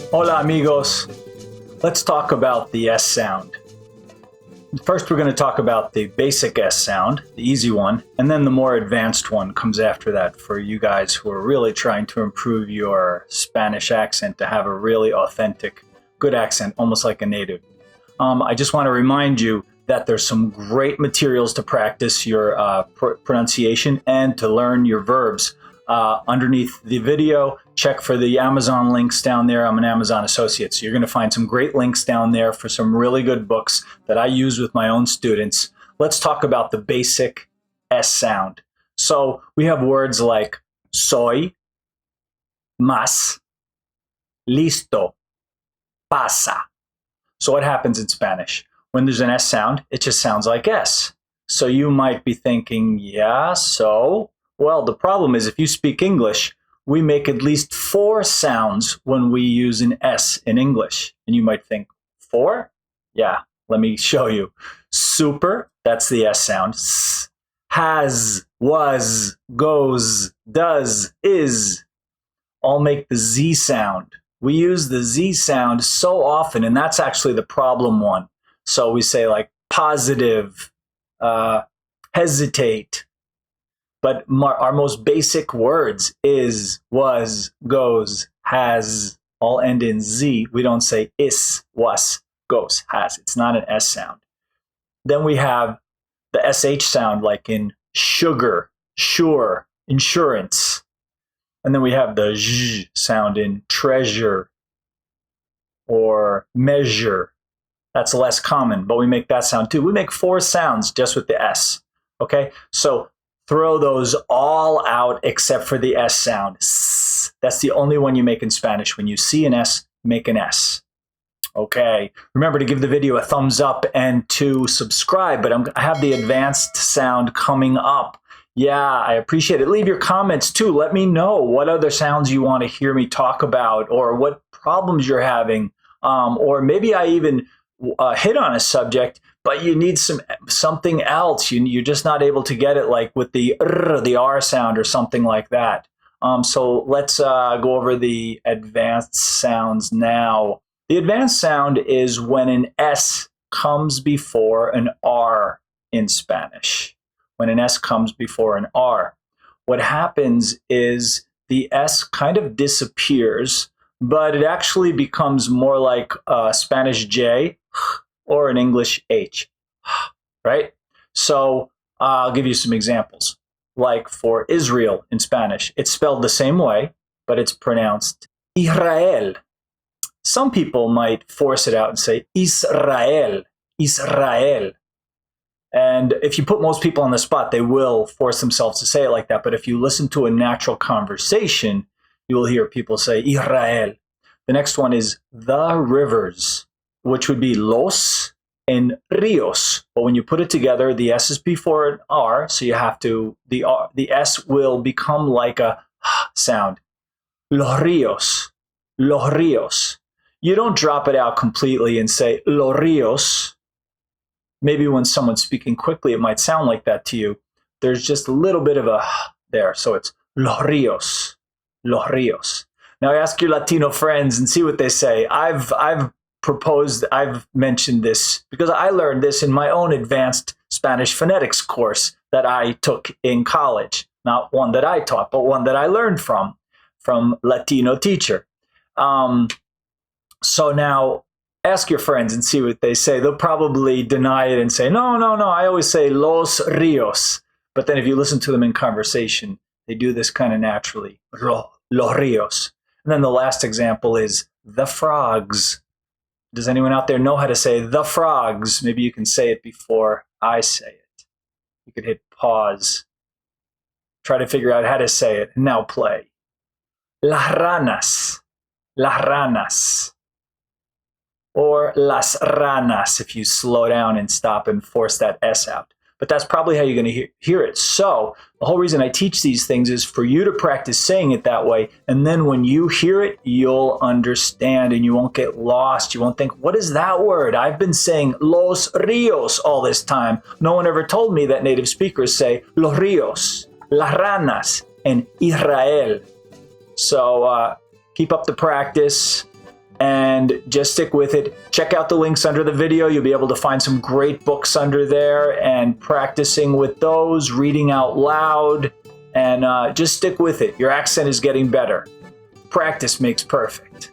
Hola amigos. Let's talk about the S sound. First, we're going to talk about the basic S sound, the easy one, and then the more advanced one comes after that for you guys who are really trying to improve your Spanish accent to have a really authentic, good accent, almost like a native. I just want to remind you that there's some great materials to practice your pronunciation and to learn your verbs. Underneath the video, check for the Amazon links down there. I'm an Amazon associate, so you're going to find some great links down there for some really good books that I use with my own students. Let's talk about the basic S sound. So we have words like soy, más, listo, pasa. So what happens in Spanish? When there's an S sound, it just sounds like S. So you might be thinking, yeah, so? Well, the problem is if you speak English, we make at least 4 sounds when we use an S in English. And you might think, 4? Yeah, let me show you. Super, that's the S sound. S, has, was, goes, does, is, all make the Z sound. We use the Z sound so often, and that's actually the problem one. So we say like positive, hesitate. But our most basic words is, was, goes, has, all end in Z. We don't say is, was, goes, has. It's not an S sound. Then we have the SH sound like in sugar, sure, insurance. And then we have the Z sound in treasure or measure. That's less common, but we make that sound too. We make 4 sounds just with the S. Okay, so throw those all out except for the S sound. S. That's the only one you make in Spanish. When you see an S, make an S. Okay. Remember to give the video a thumbs up and to subscribe, but I have the advanced sound coming up. Yeah, I appreciate it. Leave your comments too. Let me know what other sounds you want to hear me talk about or what problems you're having. Or maybe I even hit on a subject, but you need something else. You're just not able to get it, like with the R sound or something like that. So let's go over the advanced sounds now. The advanced sound is when an S comes before an R in Spanish. When an S comes before an R. What happens is the S kind of disappears, but it actually becomes more like Spanish J or an English H, right? So I'll give you some examples. Like for Israel in Spanish, it's spelled the same way, but it's pronounced Israel. Some people might force it out and say Israel, Israel. And if you put most people on the spot, they will force themselves to say it like that. But if you listen to a natural conversation, you will hear people say Israel. The next one is the rivers, which would be los and rios. But when you put it together, the S is before an R, so you have to, the S will become like a sound. Los rios, los rios. You don't drop it out completely and say los rios. Maybe when someone's speaking quickly, it might sound like that to you. There's just a little bit of a there, so it's los rios, los rios. Now ask your Latino friends and see what they say. I've mentioned this because I learned this in my own advanced Spanish phonetics course that I took in college. Not one that I taught, but one that I learned from Latino teacher. So now ask your friends and see what they say. They'll probably deny it and say, no, I always say los rios. But then if you listen to them in conversation, they do this kind of naturally. Los rios. And then the last example is the frogs. Does anyone out there know how to say the frogs? Maybe you can say it before I say it. You could hit pause. Try to figure out how to say it. Now play. Las ranas. Las ranas. Or las ranas if you slow down and stop and force that S out. But that's probably how you're going to hear it. So the whole reason I teach these things is for you to practice saying it that way. And then when you hear it, you'll understand and you won't get lost. You won't think, what is that word? I've been saying los rios all this time. No one ever told me that native speakers say los rios, las ranas, and Israel. So keep up the practice. and just stick with it. Check out the links under the video. You'll be able to find some great books under there, and practicing with those, reading out loud, and just stick with it. Your accent is getting better. Practice makes perfect.